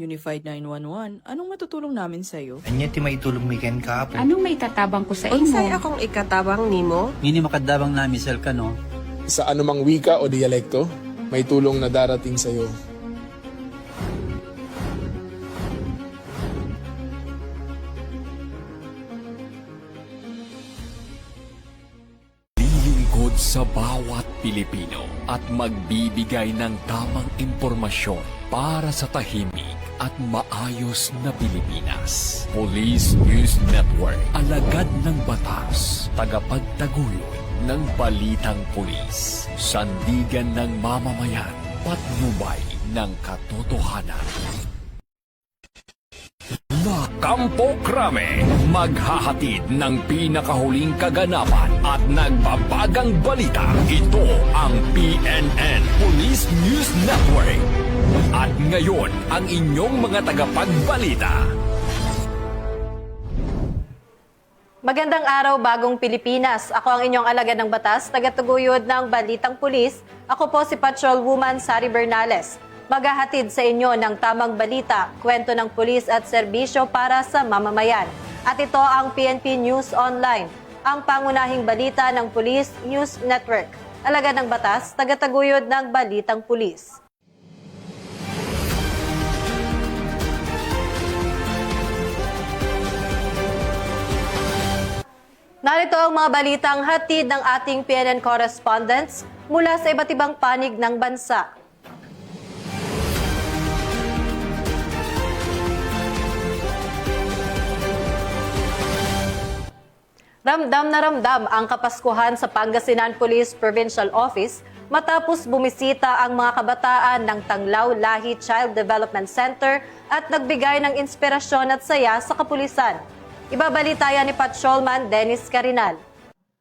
Unified 911, anong matutulong namin sa'yo? Anya ti maitulong mi ken kapo. Anong may tatabang ko sa Unsay imo? akong ikatabang nimo? Ngini makadabang na misal ka no. Sa anumang wika o dialekto, may tulong na darating sa iyo. Lilingkod sa bawat Pilipino at magbibigay ng tamang impormasyon para sa tahimik at maayos na Pilipinas. Police News Network, alagad ng batas, tagapagtaguyod ng balitang pulis, sandigan ng mamamayan, patnubay ng katotohanan. La Campo Crame, maghahatid ng pinakahuling kaganapan at nagbabagang balita. Ito ang PNN Police News Network. At ngayon, ang inyong mga tagapagbalita. Magandang araw, Bagong Pilipinas. Ako ang inyong alagad ng batas, tagatuguyod ng Balitang Pulis. Ako po si Patrolwoman Sari Bernales. Maghahatid sa inyo ng tamang balita, kwento ng pulis at serbisyo para sa mamamayan. At ito ang PNP News Online, ang pangunahing balita ng Police News Network. Alagad ng batas, tagataguyod ng Balitang Pulis. Narito ang mga balitang hatid ng ating PNN correspondents mula sa iba't ibang panig ng bansa. Ramdam na ramdam ang Kapaskuhan sa Pangasinan Police Provincial Office matapos bumisita ang mga kabataan ng Tanglaw Lahi Child Development Center at nagbigay ng inspirasyon at saya sa kapulisan. Ibabalitayan ni Patrolman Dennis Carinal.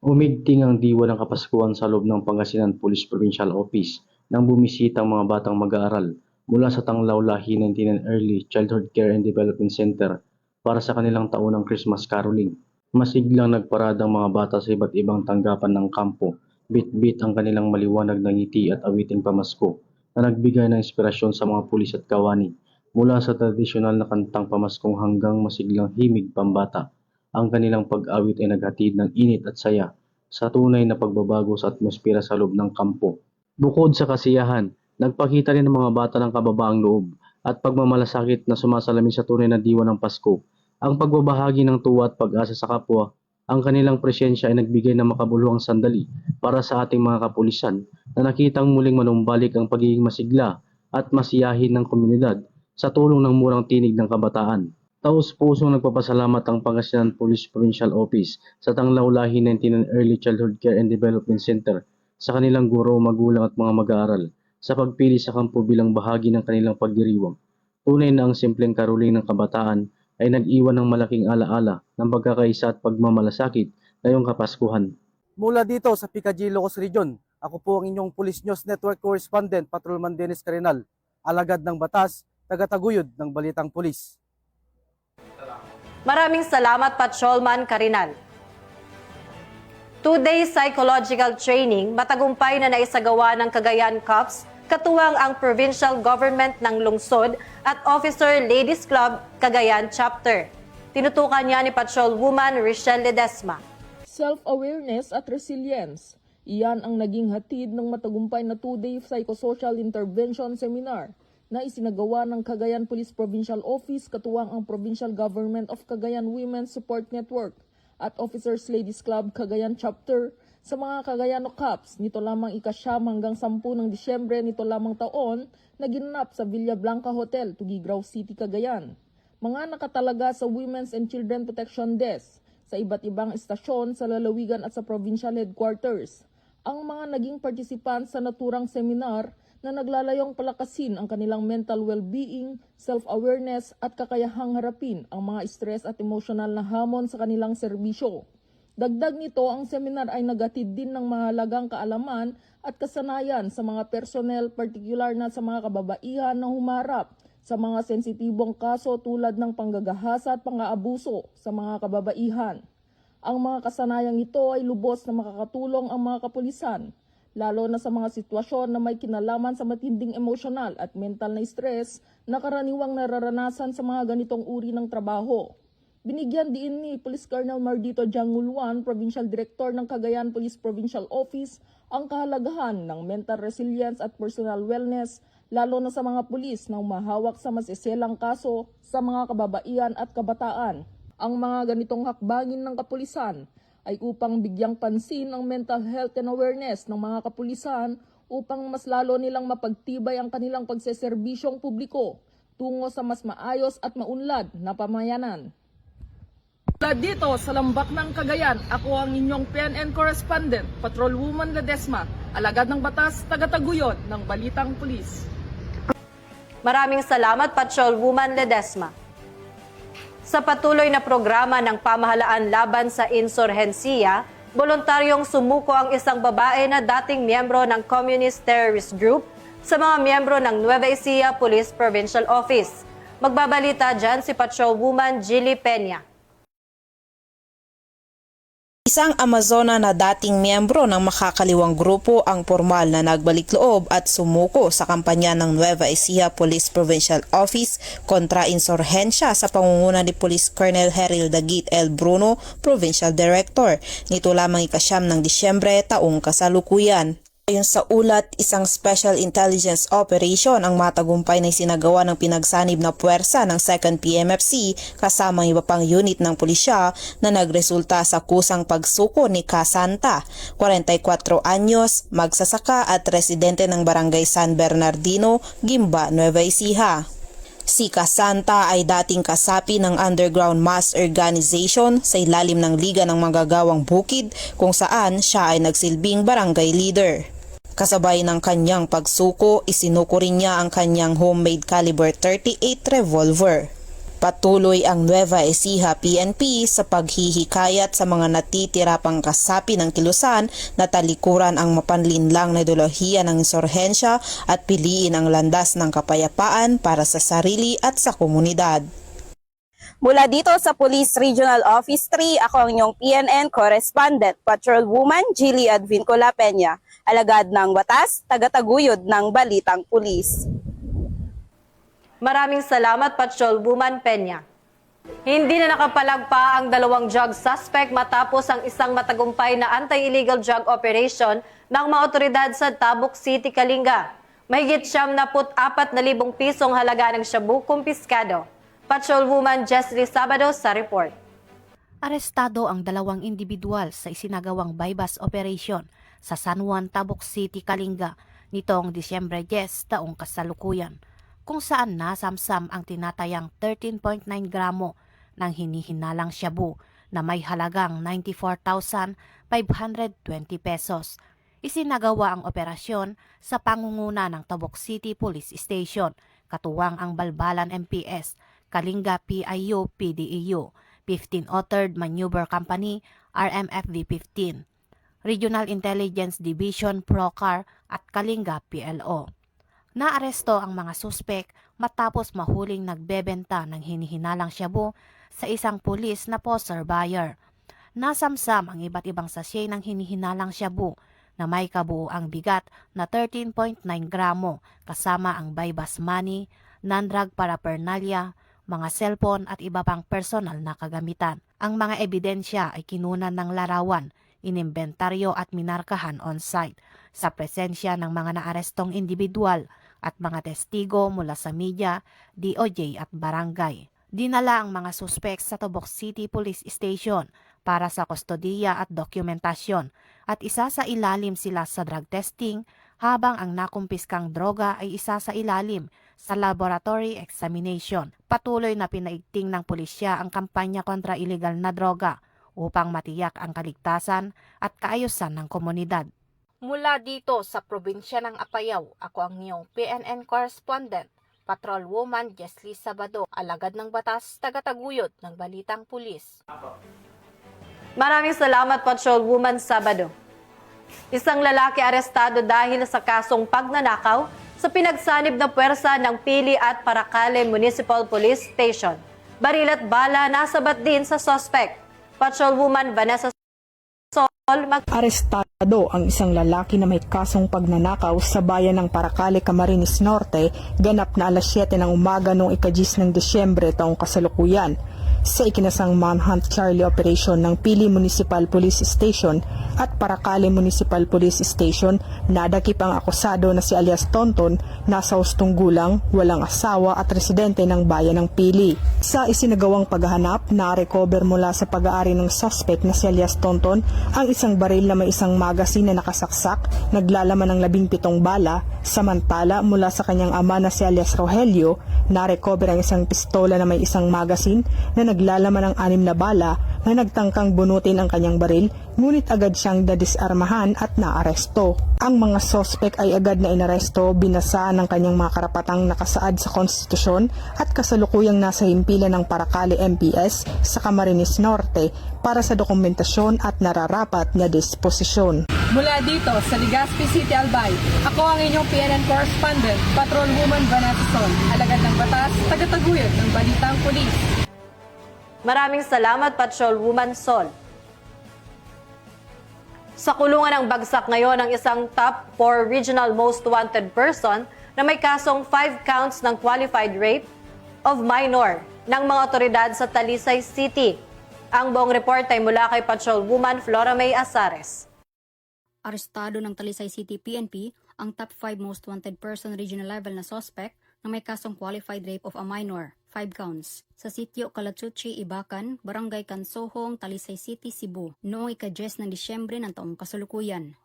Umigting ang diwa ng Kapaskuhan sa loob ng Pangasinan Police Provincial Office nang bumisita ang mga batang mag-aaral mula sa Tanglaw Lahi 19 Early Childhood Care and Development Center para sa kanilang taunang Christmas caroling. Masiglang nagparada ang mga bata sa iba't ibang tanggapan ng kampo, bit-bit ang kanilang maliwanag na ngiti at awiting pamasko na nagbigay ng inspirasyon sa mga pulis at kawani. Mula sa tradisyonal na kantang pamaskong hanggang masiglang himig pambata, ang kanilang pag-awit ay naghatid ng init at saya sa tunay na pagbabago sa atmosfera sa loob ng kampo. Bukod sa kasiyahan, nagpakita rin ng mga bata ng kababaang loob at pagmamalasakit na sumasalamin sa tunay na diwa ng Pasko. Ang pagbabahagi ng tuwa at pag-asa sa kapwa, ang kanilang presensya ay nagbigay ng makabuluhang sandali para sa ating mga kapulisan na nakitang muling manumbalik ang pagiging masigla at masiyahin ng komunidad sa tulong ng murang tinig ng kabataan. Taos-pusong nagpapasalamat ang Pangasinan Police Provincial Office sa Tanglaw Lahi 19 Early Childhood Care and Development Center sa kanilang guro, magulang at mga mag-aaral sa pagpili sa kampo bilang bahagi ng kanilang pagdiriwang. Tunay na ang simpleng karuling ng kabataan ay nag-iwan ng malaking alaala ng pagkakaisa at pagmamalasakit ngayong Kapaskuhan. Mula dito sa Picadillo, Ilocos Region, ako po ang inyong Police News Network Correspondent, Patrolman Dennis Carinal, alagad ng batas, tagataguyod ng Balitang Pulis. Maraming salamat, Patrolman Carinal. 2-day psychological training matagumpay na naisagawa ng Cagayan Cops, katuwang ang Provincial Government ng Lungsod at Officer Ladies Club Cagayan Chapter. Tinutukan niya ni Patrolwoman Richelle Ledesma. Self-awareness at resilience. Iyan ang naging hatid ng matagumpay na 2-day psychosocial intervention seminar na isinagawa ng Cagayan Police Provincial Office katuwang ang Provincial Government of Cagayan Women's Support Network at Officers Ladies Club Cagayan Chapter sa mga Cagayano Cups nito lamang ika-9 hanggang 10 ng Disyembre nito lamang taon na ginanap sa Villa Blanca Hotel, Tugigraw City, Cagayan. Mga nakatalaga sa Women's and Children Protection Desk sa iba't ibang estasyon sa lalawigan at sa provincial headquarters. Ang mga naging participants sa naturang seminar na naglalayong palakasin ang kanilang mental well-being, self-awareness at kakayahang harapin ang mga stress at emotional na hamon sa kanilang serbisyo. Dagdag nito, ang seminar ay nagatid din ng mahalagang kaalaman at kasanayan sa mga personnel, partikular na sa mga kababaihan na humarap sa mga sensitibong kaso tulad ng panggagahasa at pang-aabuso sa mga kababaihan. Ang mga kasanayang ito ay lubos na makakatulong ang mga kapulisan lalo na sa mga sitwasyon na may kinalaman sa matinding emosyonal at mental na stress na karaniwang nararanasan sa mga ganitong uri ng trabaho. Binigyan din ni Police Colonel Mardito Jangulwan, Provincial Director ng Cagayan Police Provincial Office, ang kahalagahan ng mental resilience at personal wellness lalo na sa mga pulis na humahawak sa masiselang kaso sa mga kababaihan at kabataan. Ang mga ganitong hakbangin ng kapulisan ay upang bigyang pansin ang mental health and awareness ng mga kapulisan upang mas lalo nilang mapagtibay ang kanilang pagseserbisyong publiko tungo sa mas maayos at maunlad na pamayanan. Mula dito sa Lambak ng Cagayan, ako ang inyong PNN correspondent, Patrolwoman Ledesma, alagad ng batas, tagataguyod ng Balitang Pulis. Maraming salamat, Patrolwoman Ledesma. Sa patuloy na programa ng pamahalaan laban sa insurhensiya, voluntaryong sumuko ang isang babae na dating miyembro ng Communist Terrorist Group sa mga miyembro ng Nueva Ecija Police Provincial Office. Magbabalita dyan si Patrolwoman Jilly Peña. Isang Amazona na dating miyembro ng makakaliwang grupo ang formal na nagbalik loob at sumuko sa kampanya ng Nueva Ecija Police Provincial Office kontra insurhensya sa pangunguna ni Police Colonel Heril Dagit L. Bruno, Provincial Director. Nito lamang ika-9 ng Disyembre taong kasalukuyan. Ayon sa ulat, isang Special Intelligence Operation ang matagumpay na isinagawa ng pinagsanib na puwersa ng 2nd PMFC kasama ang iba pang unit ng pulisya na nagresulta sa kusang pagsuko ni Kasanta, 44 anyos, magsasaka at residente ng Barangay San Bernardino, Gimba, Nueva Ecija. Si Kasanta ay dating kasapi ng Underground Mass Organization sa ilalim ng Liga ng Manggagawang Bukid kung saan siya ay nagsilbing barangay leader. Kasabay ng kanyang pagsuko, isinuko rin niya ang kanyang homemade caliber 38 revolver. Patuloy ang Nueva Ecija PNP sa paghihikayat sa mga natitira pang kasapi ng kilusan na talikuran ang mapanlinlang na ideolohiya ng insurhensya at piliin ang landas ng kapayapaan para sa sarili at sa komunidad. Mula dito sa Police Regional Office 3, ako ang inyong PNN Correspondent, Patrolwoman Jilly Advincola Peña, alagad ng batas, tagataguyod ng Balitang Pulis. Maraming salamat, Patrolwoman Peña. Hindi na nakapalagpa ang 2 drug suspect matapos ang isang matagumpay na anti-illegal drug operation ng mga otoridad sa Tabuk City, Kalinga. Mahigit 74,000 pisong halaga ng shabu kumpiskado. Patrolwoman Jesly Sabado sa report. Arestado ang 2 individual sa isinagawang bypass operation sa San Juan, Tabuk City, Kalinga nitong Disyembre 10 taong kasalukuyan, kung saan nasamsam ang tinatayang 13.9 gramo ng hinihinalang shabu na may halagang 94,520 pesos. Isinagawa ang operasyon sa pangunguna ng Tabuk City Police Station, katuwang ang Balbalan MPS, Kalinga PIU PDEU, 15th Maneuver Company, RMFV-15, Regional Intelligence Division PROCAR at Kalinga PLO. Naaresto ang mga suspek matapos mahuling nagbebenta ng hinihinalang shabu sa isang pulis na poser buyer. Nasamsam ang iba't ibang sachet ng hinihinalang shabu na may kabuuang bigat na 13.9 gramo kasama ang bypass money, non-drug paraphernalia, mga cellphone at iba pang personal na kagamitan. Ang mga ebidensya ay kinunan ng larawan, inimbentaryo at minarkahan on-site sa presensya ng mga naarestong individual at mga testigo mula sa media, DOJ at barangay. Dinala ang mga suspek sa Tabuk City Police Station para sa kustodiya at dokumentasyon at isa sa ilalim sila sa drug testing habang ang nakumpiskang droga ay isa sa ilalim sa laboratory examination. Patuloy na pinaigting ng pulisya ang kampanya kontra illegal na droga upang matiyak ang kaligtasan at kaayusan ng komunidad. Mula dito sa probinsya ng Apayao, ako ang iyong PNN Correspondent, Patrolwoman Jesly Sabado, alagad ng batas, tagataguyod ng Balitang Pulis. Maraming salamat, Patrolwoman Sabado. Isang lalaki arestado dahil sa kasong pagnanakaw sa pinagsanib na puwersa ng Pili at Paracale Municipal Police Station. Baril at bala nasabat din sa suspect. Patrolwoman Vanessa Arestado ang isang lalaki na may kasong pagnanakaw sa bayan ng Paracale, Camarines Norte, ganap na alas 7 ng umaga noong ika-10 ng Disyembre taong kasalukuyan. Sa ikinasang Manhunt Charlie Operation ng Pili Municipal Police Station at Paracale Municipal Police Station, nadakip ang akusado na si alias Tonton, nasa hustong gulang, walang asawa at residente ng bayan ng Pili. Sa isinagawang paghahanap, na-recover mula sa pag-aari ng suspect na si alias Tonton ang isang baril na may isang magasin na nakasaksak, naglalaman ng 17 bala, samantala mula sa kanyang ama na si alias Rogelio, na-recover ang isang pistola na may isang magasin na naglalaman ng 6 na bala na nagtangkang bunutin ang kanyang baril, ngunit agad siyang nadisarmahan at naaresto. Ang mga sospek ay agad na inaresto, binasaan ng kanyang mga karapatang nakasaad sa konstitusyon at kasalukuyang nasa himpilan ng Paracale MPS sa Camarines Norte para sa dokumentasyon at nararapat na disposisyon. Mula dito sa Legazpi City, Albay, ako ang inyong PNN correspondent, Patrolwoman Vanessa Sol, alagad ng batas, tagataguyod ng Balitang Pulis. Maraming salamat, Patrolwoman Sol. Sa kulungan ng bagsak ngayon ang isang top 4 regional most wanted person na may kasong 5 counts ng qualified rape of minor ng mga otoridad sa Talisay City. Ang buong report ay mula kay Patrolwoman Flora May Azares. Arestado ng Talisay City PNP ang top 5 most wanted person regional level na suspect na may kasong qualified rape of a minor, 5 counts, sa sitio Calatuchi, Ibacan, Barangay Cansohong, Talisay City, Cebu, noong ika-10 ng Disyembre ng taong kasalukuyan.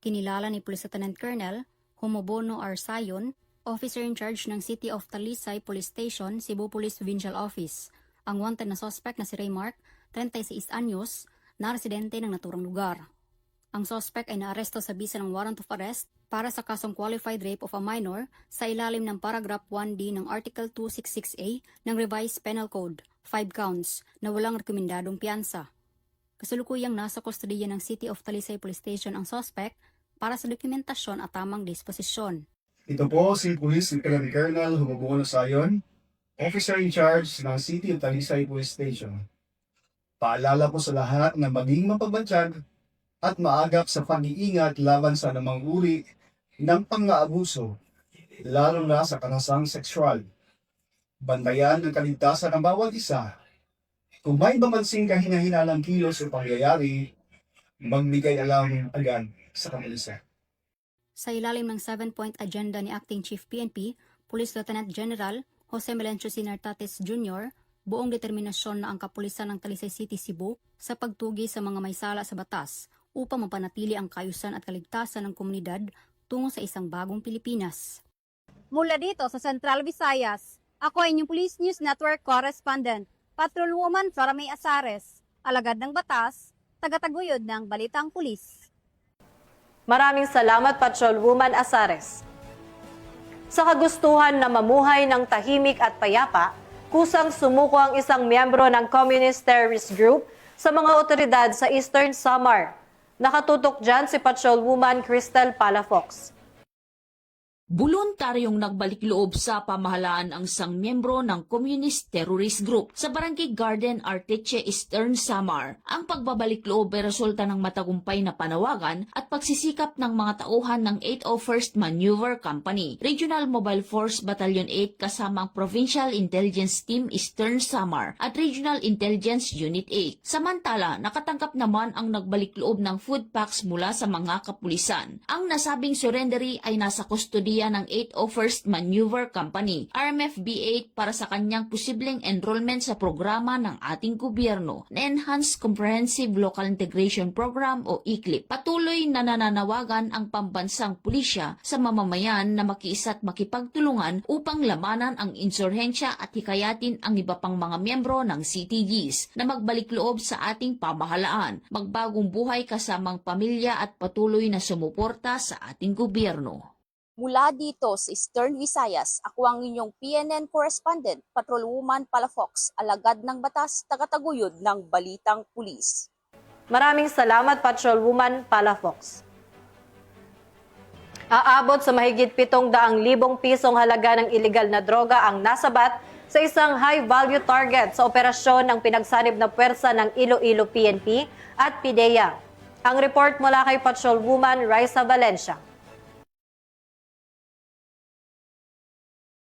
Kinilala ni Police Lieutenant Colonel Humobono R. Sayon, officer in charge ng City of Talisay Police Station, Cebu Police Provincial Office, ang wanted na suspect na si Raymark, 36 anyos, na residente ng naturang lugar. Ang suspect ay naaresto sa bisa ng warrant of arrest para sa kasong qualified rape of a minor sa ilalim ng paragraph 1D ng Article 266A ng Revised Penal Code, 5 counts, na walang rekomendadong piyansa. Kasalukuyang nasa kustodiya ng City of Talisay Police Station ang suspect para sa dokumentasyon at tamang disposisyon. Ito po si Police Lieutenant Colonel Humobono Sayon, officer in charge ng City of Talisay Police Station. Paalala po sa lahat na maging mapagbantyag at maagap sa pag-iingat laban sa anumang uri ng pang-aabuso, lalo na sa karasang sexual. Bantayan ang kaligtasan ng bawat isa. Kung may bamansing kahina-hinalang kilos o pangyayari, magbigay alam agad sa kapulisan. Sa ilalim ng 7-point agenda ni Acting Chief PNP, Police Lieutenant General Jose Melencio Sinartates Jr., buong determinasyon na ang kapulisan ng Talisay City, Cebu sa pagtugi sa mga may sala sa batas upang mapanatili ang kaayusan at kaligtasan ng komunidad tungo sa isang bagong Pilipinas. Mula dito sa Central Visayas, ako ay inyong Police News Network correspondent, Patrolwoman Flora May Azares, alagad ng batas, tagataguyod ng Balitang Pulis. Maraming salamat, Patrolwoman Azares. Sa kagustuhan na mamuhay ng tahimik at payapa, kusang sumuko ang isang miyembro ng Communist Terrorist Group sa mga otoridad sa Eastern Samar. Nakatutok dyan si Patrolwoman Cristel Palafox. Voluntaryong nagbalik loob sa pamahalaan ang isang miyembro ng Communist Terrorist Group sa Barangay Garden, Arteche, Eastern Samar. Ang pagbabalik loob ay resulta ng matagumpay na panawagan at pagsisikap ng mga tauhan ng 801st Maneuver Company, Regional Mobile Force Battalion 8 kasama ang Provincial Intelligence Team Eastern Samar at Regional Intelligence Unit 8. Samantala, nakatangkap naman ang nagbalik loob ng food packs mula sa mga kapulisan. Ang nasabing surrendery ay nasa kustodiya ng 801st Maneuver Company, RMFB-8 para sa kanyang posibleng enrollment sa programa ng ating gobyerno na Enhanced Comprehensive Local Integration Program o ECLIP. Patuloy na nananawagan ang pambansang pulisya sa mamamayan na makiisa at makipagtulungan upang lamanan ang insurhensya at hikayatin ang iba pang mga miyembro ng CTGs na magbalik loob sa ating pamahalaan, magbagong buhay kasamang pamilya at patuloy na sumuporta sa ating gobyerno. Mula dito sa Eastern Visayas, ako ang inyong PNN correspondent, Patrolwoman Palafox, alagad ng batas, tagataguyod ng Balitang Pulis. Maraming salamat, Patrolwoman Palafox. Aabot sa mahigit 700,000 pisong halaga ng iligal na droga ang nasabat sa isang high-value target sa operasyon ng pinagsanib na puwersa ng Iloilo PNP at PIDEA. Ang report mula kay Patrolwoman Raisa Valencia.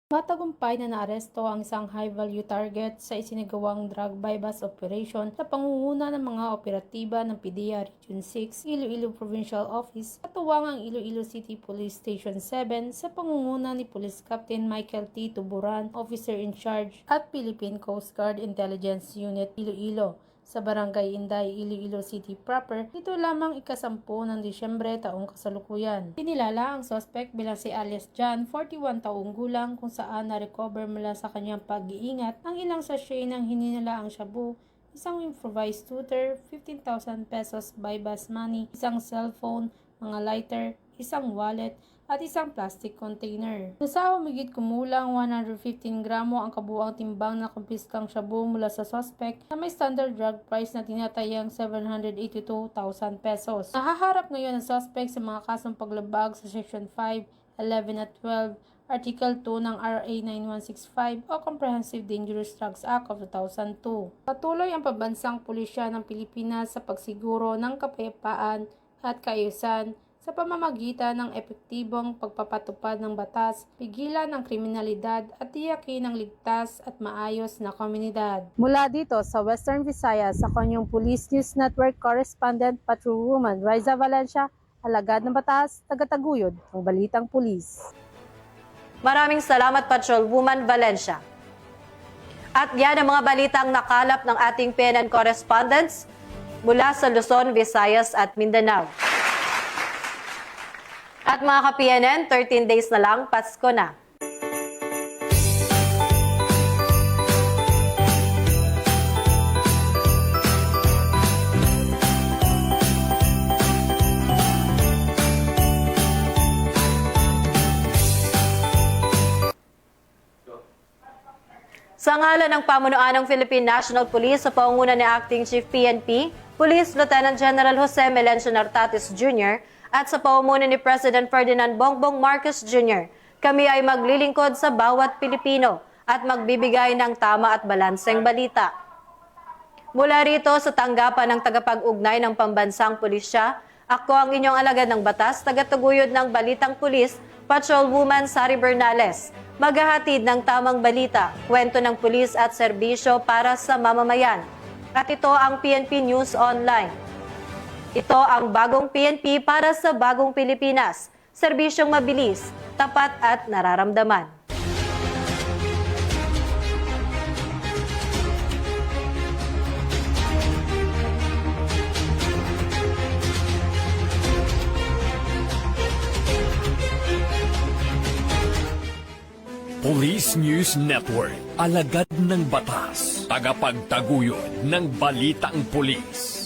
Matagumpay na naaresto ang isang high-value target sa isinagawang drug bypass operation sa pangunguna ng mga operatiba ng PDEA Region 6, Iloilo Provincial Office, katuwang ang Iloilo City Police Station 7 sa pangunguna ni Police Captain Michael T. Tuburan, Officer in Charge, at Philippine Coast Guard Intelligence Unit Iloilo sa Barangay Inday, Iloilo City proper, dito lamang ika-10 ng Disyembre taong kasalukuyan. Kinilala ang suspect bilang si alias John, 41 taong gulang, kung saan na-recover mula sa kanyang pag-iingat ang ilang sachet ng hininalaang shabu, isang improvised tutor, 15,000 pesos bypass money, isang cellphone, mga lighter, isang wallet, at isang plastic container. Nasa humigit kumulang 115 gramo ang kabuang timbang na kumpiskang shabu mula sa suspect na may standard drug price na tinatayang 782,000 pesos. Nahaharap ngayon ang suspect sa mga kasong paglabag sa Section 5, 11 at 12, Article 2 ng RA 9165 o Comprehensive Dangerous Drugs Act of 2002. Patuloy ang pambansang pulisya ng Pilipinas sa pagsiguro ng kapayapaan at kaayusan sa pamamagitan ng epektibong pagpapatupad ng batas, pigilan ang kriminalidad at tiyakin ang ligtas at maayos na komunidad. Mula dito sa Western Visayas, sa kanyang Police News Network Correspondent Patrolwoman Raisa Valencia, alagad ng batas, tagataguyod ng Balitang Pulis. Maraming salamat, Patrolwoman Valencia. At yan ang mga balitang nakalap ng ating PNN correspondents mula sa Luzon, Visayas at Mindanao. At mga ka-PNN, 13 days na lang, Pasko na. Sa ngalan ng pamunuan ng Philippine National Police sa pangunguna ni Acting Chief PNP, Police Lieutenant General Jose Melencio Nartatis Jr., at sa pamumuno ni President Ferdinand Bongbong Marcos Jr., kami ay maglilingkod sa bawat Pilipino at magbibigay ng tama at balanseng balita. Mula rito sa tanggapan ng tagapag-ugnay ng Pambansang Pulisya, ako ang inyong alagad ng batas, tagataguyod ng Balitang Pulis, Patrolwoman Sari Bernales. Maghahatid ng tamang balita, kwento ng pulis at serbisyo para sa mamamayan. At ito ang PNP News Online. Ito ang bagong PNP para sa bagong Pilipinas. Serbisyong mabilis, tapat at nararamdaman. Police News Network, alagad ng batas, tagapagtaguyod ng balitang pulis.